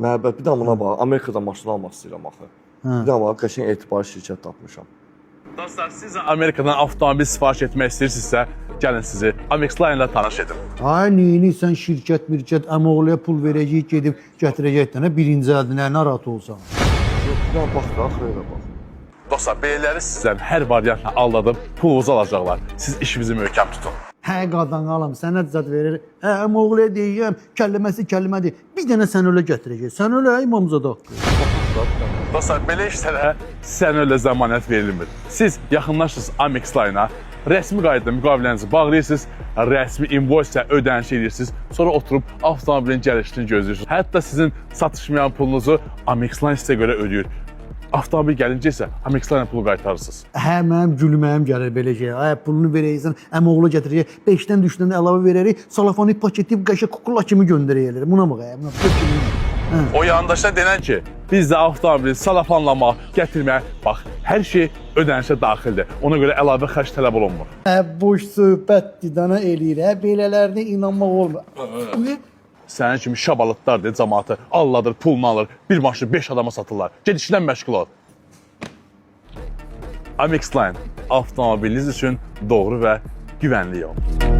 Məhəbbət, bir də buna bax, Amerikada maşın almaq istəyirəm axı. Bir də bax, qəşəng etibar şirkət tapmışam. Dostlar, siz də Amerikadan avtomobil sifariş etmək istəyirsinizsə, gəlin sizi Amexline ilə tanış edim. Ay, neyini sən şirkət, əmoğluya pul verəcəyik, gedib gətirəcək dənə birinci əldinə narahat olsan. Yox, bir də bax, axırına bax. Dostlar, belələri sizdən hər variantla aldadıb pulunuzu alacaqlar. Siz işinizi möhkəm tutun. Hə, qadan qalam, sənə zət verir. Hə, əmoğluya deyəm, kəlləməsi kəlləmədir. Bir dənə sən ölə gətirəcək. Sən ölə imamzada haqqı. Dostlar, belə işlərə sən ölə zəmanət verilmir. Siz yaxınlaşırsınız Amexline-a, rəsmi qaydada müqavilənizi bağlayırsınız, rəsmi invoice-ə ödəniş edirsiniz, sonra oturub avtomobilin gəlişini gözləyirsiniz. Hətta sizin satışmayan pulunuzu Amexline sizə görə ödəyir. Avtomobil gəlincə isə Amexline pulu qaytarırsınız. Hə, mənim gülməyim gəlir belə şey. Ay, pulunu verəysən, əmoğlu gətirəcək, 5-dən düşdən də əlavə verərik, salafonit paketi qəşəng kukla kimi göndərəyələr. Buna bax, buna. O yandaşdan denən ki, biz də avtomobili salafanlamaq, gətirmək, bax, hər şey ödənişə daxildir. Ona görə əlavə xərc tələb olunmur. Hə, boş söhbətdir, dana eləyir. Hə, belələrinə inanmaq olmur. Sənin kimi şabalıtlar deyil, cəmaatı alladır, pulunu alır, bir maşını 5 adama satırlar. Ged işlə məşğul ol. Amexline, avtomobiliniz üçün doğru və güvənli yol.